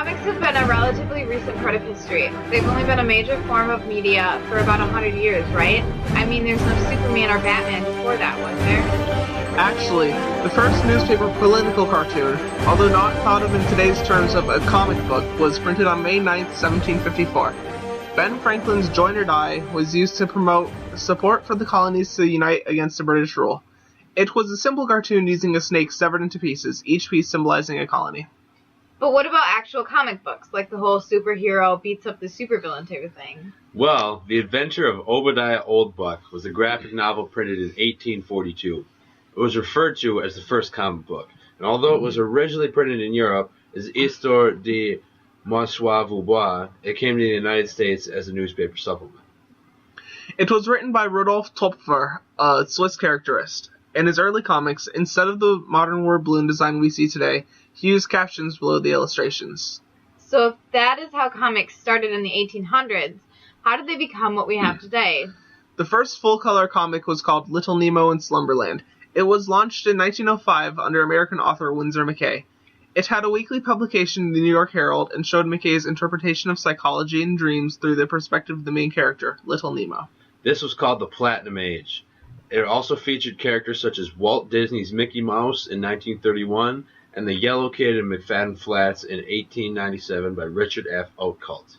Comics have been a relatively recent part of history. They've only been a major form of media for about 100 years, right? I mean, there's no Superman or Batman before that, was there? Actually, the first newspaper political cartoon, although not thought of in today's terms of a comic book, was printed on May 9th, 1754. Ben Franklin's Join or Die was used to promote support for the colonies to unite against the British rule. It was a simple cartoon using a snake severed into pieces, each piece symbolizing a colony. But what about actual comic books, like the whole superhero beats up the supervillain type of thing? Well, The Adventure of Obadiah Oldbuck was a graphic novel printed in 1842. It was referred to as the first comic book, and although it was originally printed in Europe as Histoire de Monsieur Vaubois, it came to the United States as a newspaper supplement. It was written by Rudolf Topfer, a Swiss caricaturist. In his early comics, instead of the modern word balloon design we see today, he used captions below the illustrations. So if that is how comics started in the 1800s, how did they become what we have today? The first full-color comic was called Little Nemo in Slumberland. It was launched in 1905 under American author Winsor McCay. It had a weekly publication in the New York Herald and showed McCay's interpretation of psychology and dreams through the perspective of the main character, Little Nemo. This was called the Platinum Age. It also featured characters such as Walt Disney's Mickey Mouse in 1931 and the Yellow Kid in McFadden Flats in 1897 by Richard F. Outcault.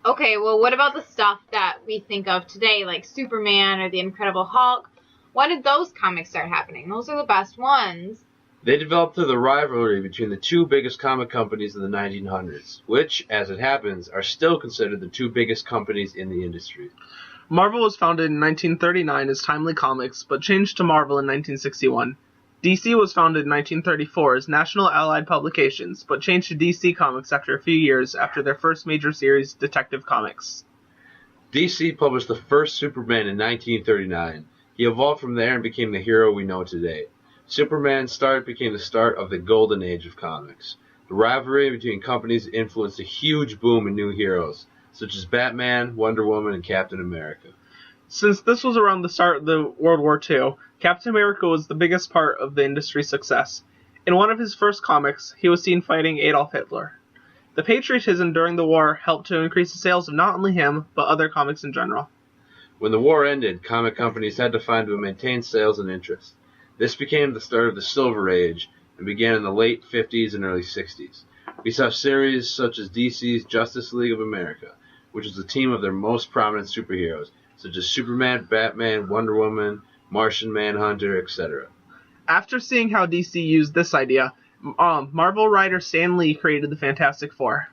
Okay, well, what about the stuff that we think of today, like Superman or the Incredible Hulk? When did those comics start happening? Those are the best ones. They developed through the rivalry between the two biggest comic companies in the 1900s, which, as it happens, are still considered the two biggest companies in the industry. Marvel was founded in 1939 as Timely Comics, but changed to Marvel in 1961. DC was founded in 1934 as National Allied Publications, but changed to DC Comics after a few years after their first major series, Detective Comics. DC published the first Superman in 1939. He evolved from there and became the hero we know today. Superman's start became the start of the golden age of comics. The rivalry between companies influenced a huge boom in new heroes, such as Batman, Wonder Woman, and Captain America. Since this was around the start of the World War II, Captain America was the biggest part of the industry's success. In one of his first comics, he was seen fighting Adolf Hitler. The patriotism during the war helped to increase the sales of not only him, but other comics in general. When the war ended, comic companies had to find to maintain sales and interest. This became the start of the Silver Age and began in the late 50s and early 60s. We saw series such as DC's Justice League of America, which was a team of their most prominent superheroes, such as Superman, Batman, Wonder Woman, Martian Manhunter, etc. After seeing how DC used this idea, Marvel writer Stan Lee created the Fantastic Four.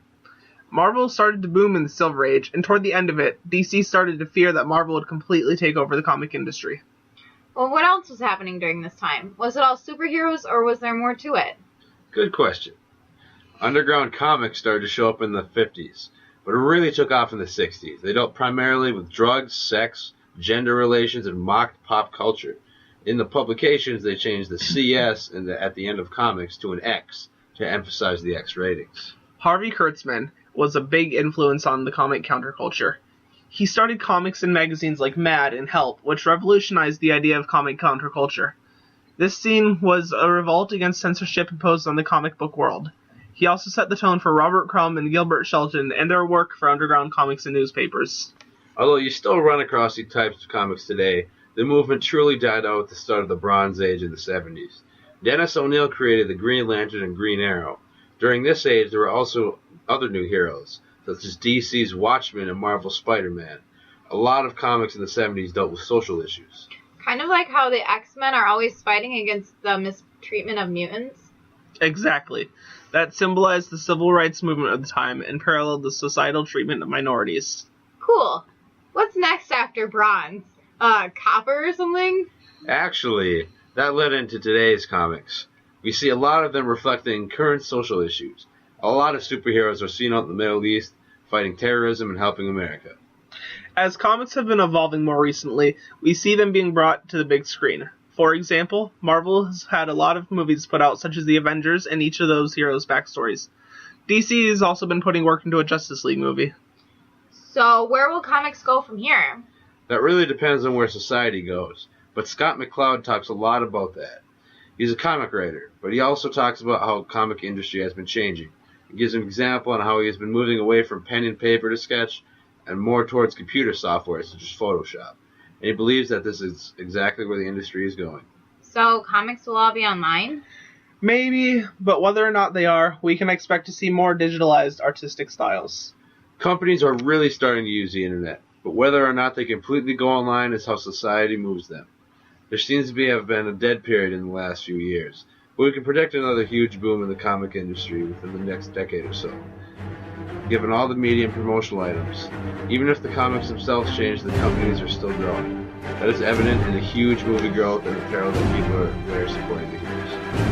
Marvel started to boom in the Silver Age, and toward the end of it, DC started to fear that Marvel would completely take over the comic industry. Well, what else was happening during this time? Was it all superheroes, or was there more to it? Good question. Underground comics started to show up in the 50s, but it really took off in the 60s. They dealt primarily with drugs, sex, gender relations, and mocked pop culture. In the publications, they changed the CS at the end of comics to an X to emphasize the X ratings. Harvey Kurtzman was a big influence on the comic counterculture. He started comics and magazines like Mad and Help, which revolutionized the idea of comic counterculture. This scene was a revolt against censorship imposed on the comic book world. He also set the tone for Robert Crumb and Gilbert Shelton and their work for underground comics and newspapers. Although you still run across these types of comics today, the movement truly died out at the start of the Bronze Age in the 70s. Dennis O'Neil created the Green Lantern and Green Arrow. During this age, there were also other new heroes, such as DC's Watchmen and Marvel's Spider-Man. A lot of comics in the 70s dealt with social issues. Kind of like how the X-Men are always fighting against the mistreatment of mutants? Exactly. That symbolized the civil rights movement of the time and paralleled the societal treatment of minorities. Cool. What's next after bronze? Copper or something? Actually, that led into today's comics. We see a lot of them reflecting current social issues. A lot of superheroes are seen out in the Middle East, fighting terrorism and helping America. As comics have been evolving more recently, we see them being brought to the big screen. For example, Marvel has had a lot of movies put out, such as The Avengers and each of those heroes' backstories. DC has also been putting work into a Justice League movie. So where will comics go from here? That really depends on where society goes, but Scott McCloud talks a lot about that. He's a comic writer, but he also talks about how comic industry has been changing. He gives an example on how he has been moving away from pen and paper to sketch and more towards computer software such as Photoshop. And he believes that this is exactly where the industry is going. So comics will all be online? Maybe, but whether or not they are, we can expect to see more digitalized artistic styles. Companies are really starting to use the internet, but whether or not they completely go online is how society moves them. There seems to have been a dead period in the last few years, but we can predict another huge boom in the comic industry within the next decade or so. Given all the media and promotional items, even if the comics themselves change, the companies are still growing. That is evident in the huge movie growth and apparel that people wear supporting the heroes.